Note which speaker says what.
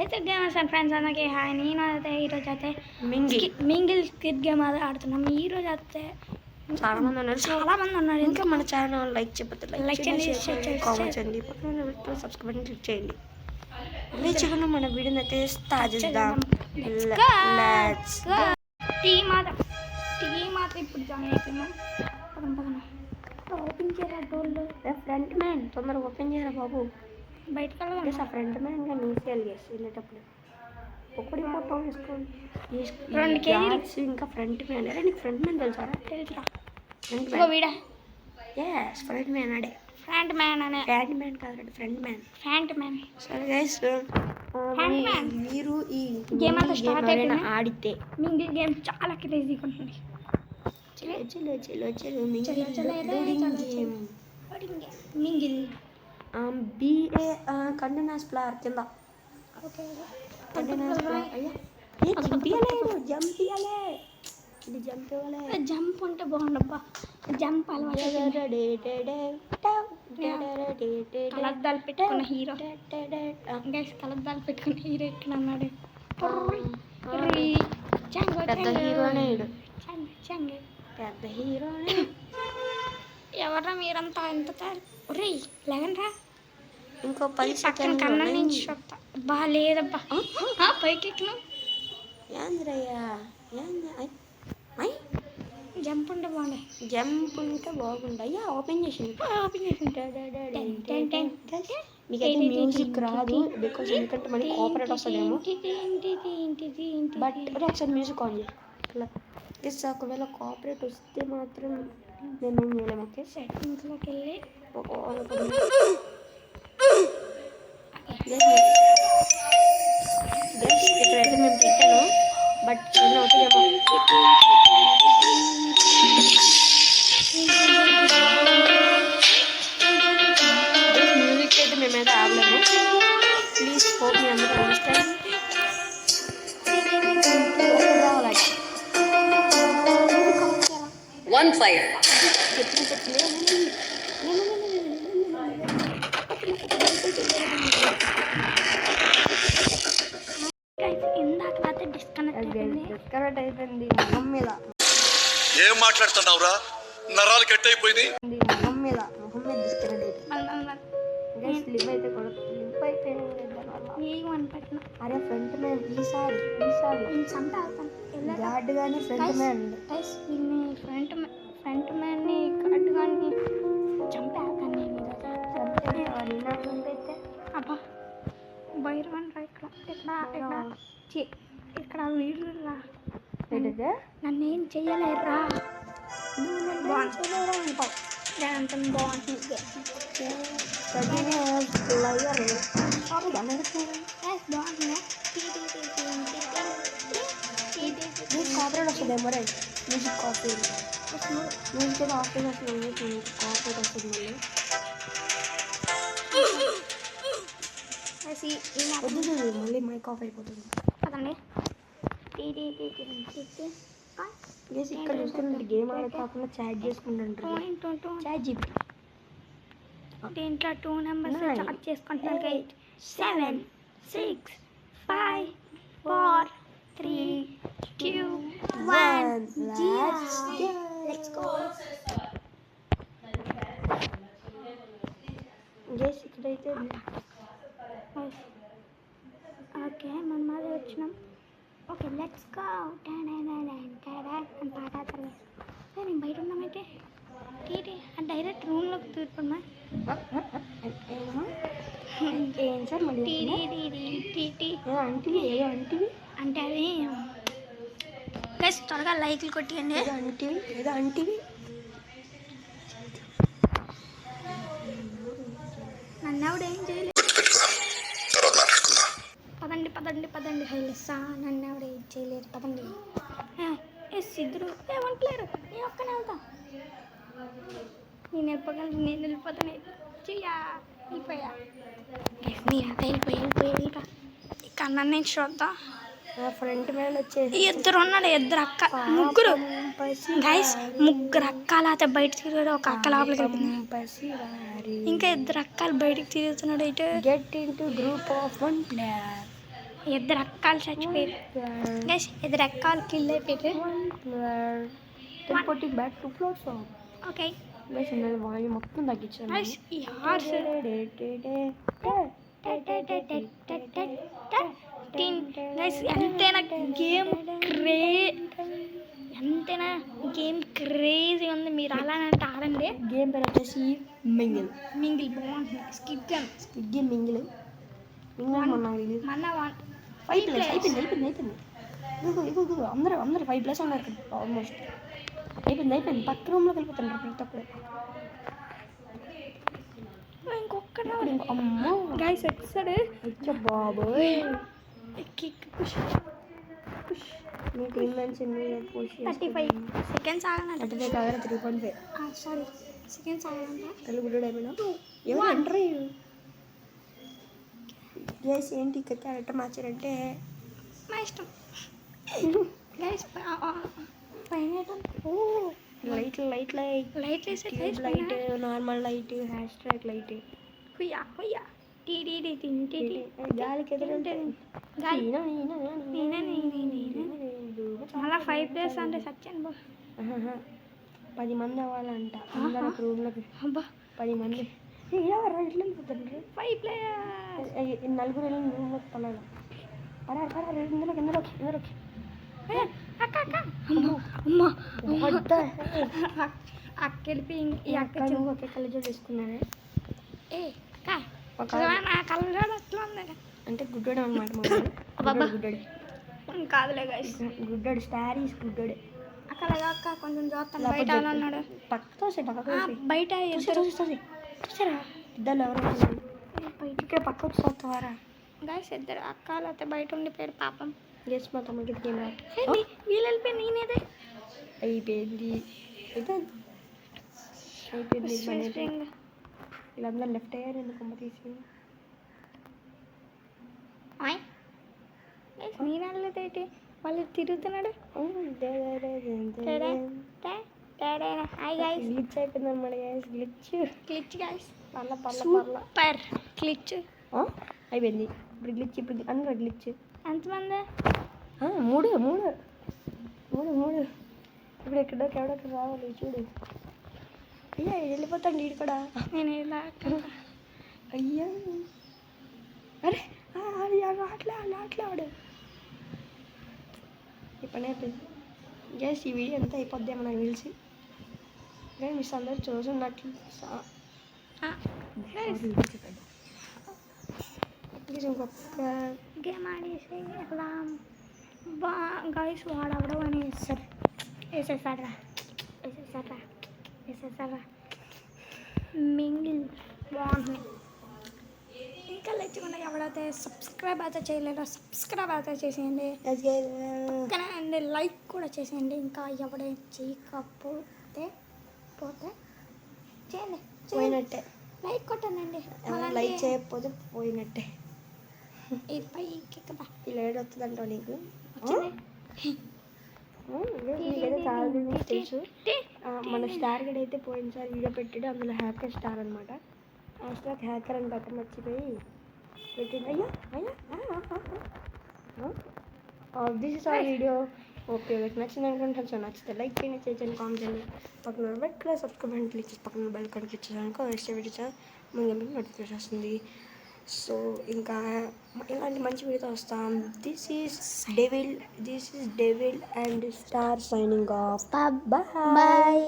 Speaker 1: అయితే gamers and friends అందరికీ hi. నేను అయితే ఈరోజు అయితే మింగిల్ స్కిట్ గేమ్ అది ఆడుతున్నాం. ఈరోజు అయితే చాలా మంది ఉన్నారు.
Speaker 2: ఇంకా మన ఛానల్ లైక్ చెప్పొద్దు, లైక్ చేయండి, కామెంట్ చేయండి, పక్కన సబ్స్క్రైబ్ చేయండి. లేచకుండా మన వీడియోని అయితే స్టార్ట్ చేద్దాం.
Speaker 1: టీ మాత్రం ఇప్పుడు జాయిన్ అయిపోయినాం. ఓపెన్ చేయరా డోర్లు.
Speaker 2: ఫ్రంట్ మ్యాన్ తొందరగా ఓపెన్ చేయరా బాబు.
Speaker 1: బయటకు
Speaker 2: ఆ ఫ్రంట్ మ్యాన్ గా నీసేయాలి వెళ్ళేటప్పుడు ఒకటి ఫోటో వేసుకోండి.
Speaker 1: 2 కేజీలు
Speaker 2: ఇంకా ఫ్రంట్ మ్యాన్. అరే నీకు ఫ్రంట్ మ్యాన్ తెలుసా?
Speaker 1: తెలుసురా.
Speaker 2: వీడా ఫ్రంట్ మ్యాన్ ఆడే.
Speaker 1: ఫ్రంట్ మ్యాన్ అనే
Speaker 2: ఫ్రంట్ మ్యాన్ కాదు, ఫ్రంట్ మ్యాన్. సరే గైస్, మీరు ఈ
Speaker 1: గేమ్ అంతా స్టార్ట్ అయిపోయింది.
Speaker 2: ఆడితే
Speaker 1: మింగిల్ గేమ్ చాలా క్రేజీగా ఉంటుంది. మింగిల్
Speaker 2: BA కంటిన్యూస్ ప్లేయర్ కింద.
Speaker 1: జంప్ ఉంటే బాగుండబ్బా. జంప్ కలద్దాలు పెట్టుకున్న హీరో కలద్దాలు పెట్టుకున్న హీరో ఎక్కడ అన్నాడు.
Speaker 2: పెద్ద హీరోనే.
Speaker 1: ఎవరా మీరంతా ఎంత రే లేగండ్రా.
Speaker 2: ఇంకో 10
Speaker 1: పక్కన కన్నా నుంచి బాగా లేదబ్బా. పైకి ఎక్కినా జంప్ ఉంటే బాగుండే.
Speaker 2: జంప్ ఉంటే బాగుండే. ఓపెన్ చేసింది. మీకైతే మ్యూజిక్ రాదు బికాజ్ ఎందుకంటే మనకి కాపరేట్ వస్తుందేమో. బట్ ఒకసారి మ్యూజిక్ ఆన్ చేయాలి. ఒకవేళ కాపరేట్ వస్తే మాత్రం నేను ఏం చేయలేము. ఓకే,
Speaker 1: సెట్టింగ్స్లోకి వెళ్ళి
Speaker 2: ఇక్కడైతే మేము పెట్టాను. బట్ అవుతుందేమో. మ్యూజిక్ అయితే మేమైతే ఆడలేము. ప్లీజ్ హోప్ మీ అందరూ అండర్స్టాండ్.
Speaker 3: One player.
Speaker 2: డిస్కనెక్ట్ అయిపోయింది. మొహం మీద
Speaker 3: ఏం మాట్లాడుతున్నావురా? నరాలు కట్ అయిపోయింది.
Speaker 2: మొహం మీద డిస్కనెక్ట్ అయిపోయింది. స్లిప్ అయితే కూడా స్లిప్ అయిపోయింది. అరే ఫ్రంట్ మ్యాన్ ఈసారి గాడ్ కానీ ఫ్రంట్ మ్యాన్
Speaker 1: ఫ్రంట్ మ్యాన్ని కార్డు కానీ చంపేస్తాను. అబ్బా బైరవన్ రా. ఇక్కడ వీడు రా. నన్ను ఏం చెయ్యలేరా. బాగుంటుంది.
Speaker 2: కాపరేట్ వస్తుందేమో రే. మ్యూజిక్ కాపరేట్ మ్యూజిక్ ఆపరేట్ వస్తుంది. కాపరేట్ వస్తుంది. మళ్ళీ మైక్ ఆఫ్ అయిపోతుంది
Speaker 1: కదండి.
Speaker 2: ఇక్కడ చూసుకుంటే గేమ్ ఆడే కాకుండా చాట్ చేసుకుంటుంటారు. చాట్ జీపీ
Speaker 1: దీంట్లో 2 నెంబర్స్ చాట్ చేసుకుంటున్నారు. 8 7 6 5 4 3 2 1 లెట్స్ గో.
Speaker 2: గేస్ ఇక్కడైతే
Speaker 1: ఓకే మనం అది వచ్చినాం. Okay let's go. పాడతారు. నేను బయట ఉన్నామైతే డైరెక్ట్ రూమ్లోకి తూర్పమ్మా.
Speaker 2: ఏం సార్ మళ్ళీ
Speaker 1: అంటే అది గైస్ త్వరగా లైక్లు కొట్టియండి.
Speaker 2: ఏదో అంటివి
Speaker 1: నన్ను ఎవడు ఏం చేయలేదు. పదండి హైలెస్సా. నన్ను ఎవడు ఏం చేయలేదు. పదండి. ఇద్దరు ఏమంటలేరు. నేను ఒక్కనే వెళ్తా. నేను వెళ్ళిపోతాను. వెళ్ళిపోయా. వెళ్ళిపోయా. ఇక్కడ నన్ను చూద్దాం.
Speaker 2: ఫ్రంట్ మ్యాన్ వచ్చేసి
Speaker 1: ఇద్దరు ఉన్నాడు. ముగ్గురు గైస్. ముగ్గురు అక్కలు అయితే బయట తిరిగాడు. ఒక అక్క లోపలికి వెళ్తుంది. ఇంకా 2 అక్కలు బయటకు తిరుగుతున్నాడు. ఇటు
Speaker 2: get into group of 1 player.
Speaker 1: ఇద్దరు అక్కలు చచ్చిపోయారు గైస్, ఇద్దరు అక్కలు కిల్ అయిపోయారు.
Speaker 2: Teleporting back to platform.
Speaker 1: Okay
Speaker 2: guys నేను వాల్యూమ్ మొత్తం తగ్గించాను.
Speaker 1: గైస్, ఈ హార్స్ గైస్ ఎంతైనా గేమ్ క్రేజీ ఉంది. మీరు అలానంటే ఆడండి.
Speaker 2: గేమ్ పేరు వచ్చేసి మింగిల్.
Speaker 1: మింగిల్ బాగుంటుంది. స్కిప్ గేమ్
Speaker 2: మింగిల్ మొన్న రిలీజ్.
Speaker 1: మన
Speaker 2: 5 ప్లేస్ అయిపోయింది. ఇదిగో అందరూ 5 ప్లేస్ ఉన్నారు ఇక్కడ ఆల్మోస్ట్. అయిపోయింది. పక్క రూమ్లోకి వెళ్ళిపోతున్నారు ప్రతి ఒక్కరు.
Speaker 1: ఇంకొకటి
Speaker 2: అమ్మో
Speaker 1: గైస్ ఎక్సడ్
Speaker 2: అచ్చా బాబోయ్.
Speaker 1: కిక్ పుష్
Speaker 2: మీ టీమ్ నుంచి పుష్
Speaker 1: 35 సెకండ్స్ ఆగనంట.
Speaker 2: 3.5
Speaker 1: సారీ సెకండ్స్ ఆగనంట.
Speaker 2: తెలుగు అయిపోయినా ఎవరు ఎంటర్ అయ్యారు. గైస్ ఏంటి క్యారెక్టర్ మార్చారంటే
Speaker 1: నా ఇష్టం గైస్. పైన
Speaker 2: light
Speaker 1: light
Speaker 2: normal light hash track light
Speaker 1: హుయ్యా
Speaker 2: గాలికి ఎదురంటే
Speaker 1: మళ్ళీ 5 ప్లేస్ అంటే సత్యం
Speaker 2: 10 మంది అవ్వాలంట. అందరూ రూమ్లోకి
Speaker 1: అబ్బా
Speaker 2: 10 మంది. ఎవరు ఇట్లా వెళ్ళిపోతారు.
Speaker 1: 5 ప్లేయర్
Speaker 2: నలుగురు వెళ్ళి రూమ్లోకి పడాలి. పడాలి ఇందులోకి
Speaker 1: అక్క అమ్మా అక్క వెళ్ళిపోయి ఈ అక్క
Speaker 2: ఒకే కళ్ళు తీసుకున్నారే.
Speaker 1: ఏ అక్క నా కళ్ళజోడు అట్లా ఉంది
Speaker 2: అంటే గుడ్డోడు అన్నమాట. గుడ్డోడు
Speaker 1: కాదులే గైస్,
Speaker 2: గుడ్డోడు స్టారీస్ గుడ్డోడే.
Speaker 1: అక్క కొంచెం చూస్తాను. బయట ఉన్నాడు
Speaker 2: పక్క
Speaker 1: బయట
Speaker 2: చూసారా ఇద్దరు ఎవరు ఇక్కడ పక్క వచ్చి చూస్తావారా.
Speaker 1: గైస్ ఇద్దరు అక్కలు అయితే బయట ఉండిపోయారు పాపం.
Speaker 2: గెస్ మా తమ్ముడికి గేమ్
Speaker 1: వీళ్ళు వెళ్ళిపోయి నేనేదే
Speaker 2: అయిపోయింది. వీళ్ళందరూ లెఫ్ట్ అయ్యారు. ఎందుకు కొమ్మ తీసి
Speaker 1: నేను వెళ్ళలేదేంటి, వాళ్ళు తిరుగుతున్నాడు.
Speaker 2: గ్లిచ్ అయిపోయింది అనమాట.
Speaker 1: క్లిచ్ గైస్
Speaker 2: పర్ల
Speaker 1: సూపర్ క్లిచ్
Speaker 2: అయిపోయింది. ఇప్పుడు గ్లిచ్ అందరూ గ్లిచ్.
Speaker 1: ఎంతమంది?
Speaker 2: 3 ఇప్పుడు ఎక్కడొక్కడ రావాలి చూడు. అయ్యా వెళ్ళిపోతాను వీడు కూడా.
Speaker 1: నేను ఇలా
Speaker 2: అయ్యా అరే ఆటలాడు. ఈ పని అయిపోయింది. గ్యాస్ ఈ వీడియో ఎంత అయిపోద్దేమో నాకు తెలిసి. కానీ మిస్ అందరూ చూసున్నట్లు ఇంకొక
Speaker 1: గేమ్ ఆడేసి అలా గైస్ వాడవడం అని వేసేసారా మింగిల్ బాగుంటుంది. ఇంకా లేచకుండా ఎవరైతే సబ్స్క్రైబ్ అయితే చేయలేదో సబ్స్క్రైబ్ అయితే చేసేయండి. అండ్ లైక్ కూడా చేసేయండి. ఇంకా ఎవరైతే చేయకపోతే చేయండి.
Speaker 2: పోయినట్టే.
Speaker 1: లైక్ కొట్టండి.
Speaker 2: లైక్ చేయకపోతే పోయినట్టే.
Speaker 1: ఈ పైకి కదా
Speaker 2: ఇలా ఏడొస్తుందంట నీకు. నీకైతే చాలా తెలుసు. మన స్టార్ గడ్ అయితే పోయినసారి వీడియో పెట్టాడు. అందులో హ్యాకర్ స్టార్ అనమాట. హ్యాకర్ అని బట్ట మర్చిపోయి పెట్టింది. This is our video. Okay మీకు నచ్చింది అనుకుంటాను. సో నచ్చితే లైక్ చేయండి, చేయండి, కామెంట్ చేయండి. పక్కన రెడ్ కలర్ సబ్స్క్రైబ్ క్లిక్ చేసి పక్కన బెల్ కనిపించడానికి వేస్తే వీడియో ముందు మీకు నోటిఫికేషన్ వస్తుంది. సో ఇంకా ఇలాంటి మంచి వీడియోతో వస్తాం. This is Devil and Star signing off. Bye.